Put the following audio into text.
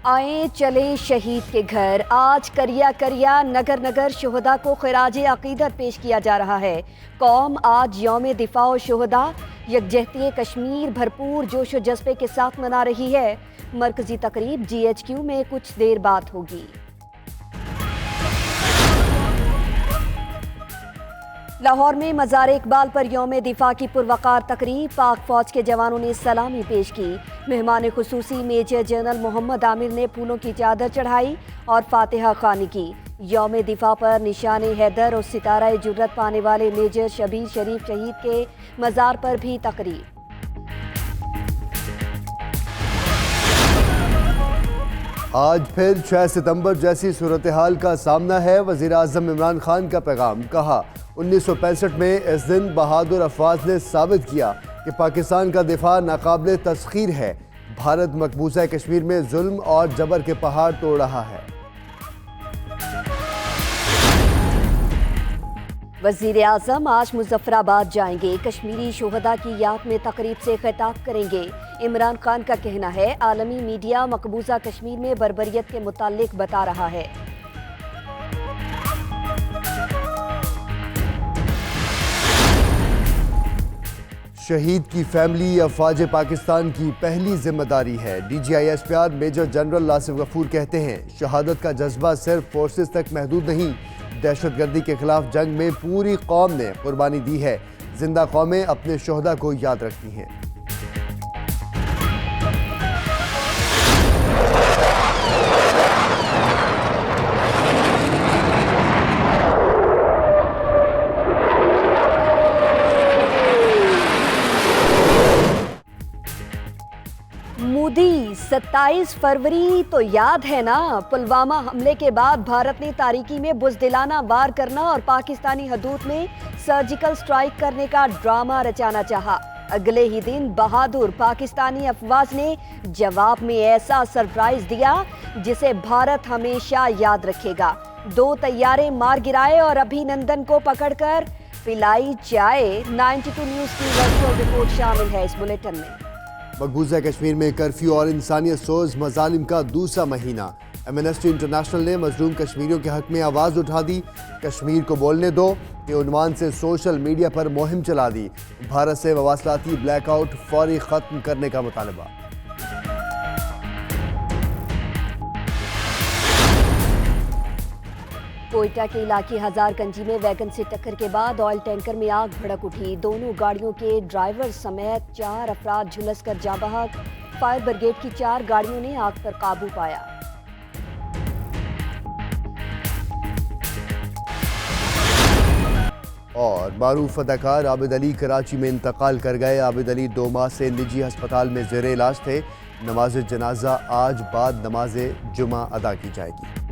आए चले शहीद के घर। आज करिया करिया नगर नगर शोहदा को खिराज अकीदत पेश किया जा रहा है। कौम आज यौम दिफा व शोहदा यकजहती कश्मीर भरपूर जोश व जज्बे के साथ मना रही है। मरकजी तकरीब GHQ में कुछ देर बाद होगी। लाहौर में मज़ार इकबाल पर यौम दिफा की पुरवकार तकरीब। पाक फौज के जवानों ने सलामी पेश की। मेहमान खुसूसी मेजर जनरल मोहम्मद आमिर ने फूलों की चादर चढ़ाई और फातिहा खानी की। यौम दिफा पर निशान हैदर और सितारा जुर्रत पाने वाले मेजर शबीर शरीफ शहीद के मज़ार पर भी तकरीब। आज फिर 6 सितंबर जैसी सूरत हाल का सामना है। वज़ीर आज़म इमरान खान का पैगाम, कहा 1965 में इस दिन बहादुर अफवाज ने साबित किया कि पाकिस्तान का दिफा नाकाबिल तस्खीर है। भारत मकबूजा कश्मीर में जुल्म और जबर के पहाड़ तोड़ रहा है। वज़ीर आज़म आज मुजफ्फराबाद जाएंगे। कश्मीरी शोहदा की याद में तकरीब से खिताब करेंगे। इमरान खान का कहना है आलमी मीडिया मकबूजा कश्मीर में बर्बरियत के मुताल्लिक बता रहा है। शहीद की फैमिली अफवाज पाकिस्तान की पहली जिम्मेदारी है। DGISPR major general Asif Ghafoor कहते हैं शहादत का जज्बा सिर्फ फोर्सेस तक महदूद नहीं, दहशतगर्दी के खिलाफ जंग में पूरी कौम ने कुर्बानी दी है। जिंदा कौमें अपने शोहदा को याद रखती हैं। मोदी 27 फरवरी तो याद है ना? पुलवामा हमले के बाद भारत ने तारीकी में बुज़दिलाना वार करना और पाकिस्तानी हदूद में सर्जिकल स्ट्राइक करने का ड्रामा रचाना चाहा। अगले ही दिन बहादुर पाकिस्तानी अफवाज ने जवाब में ऐसा सरप्राइज दिया जिसे भारत हमेशा याद रखेगा। 2 तैयारे मार गिराए और अभिनंदन को पकड़कर पिलाई चाय। 92 न्यूज़ की वर्चुअल रिपोर्ट शामिल है इस बुलेटिन में। मकबूजा कश्मीर में कर्फ्यू और इंसानियत सोज मजालिम का दूसरा महीना। एमनेस्टी इंटरनेशनल ने मजलूम कश्मीरियों के हक में आवाज़ उठा दी। कश्मीर को बोलने दो के उन्वान से सोशल मीडिया पर मुहिम चला दी। भारत से मवासलाती ब्लैकआउट फौरी ख़त्म करने का मुतालबा। कोयटा के इलाके हजारगंजी में वैगन से टक्कर के बाद ऑयल टैंकर में आग भड़क उठी। दोनों गाड़ियों के ड्राइवर समेत 4 अफराद झुलसकर जाँ बहक। फायर ब्रिगेड की 4 गाड़ियों ने आग पर काबू पाया। और मारूफ अदाकार आबिद अली कराची में इंतकाल कर गए। आबिद अली 2 माह से निजी अस्पताल में ज़ेर इलाज थे। नमाज जनाजा आज बाद नमाज जुमा अदा की जाएगी।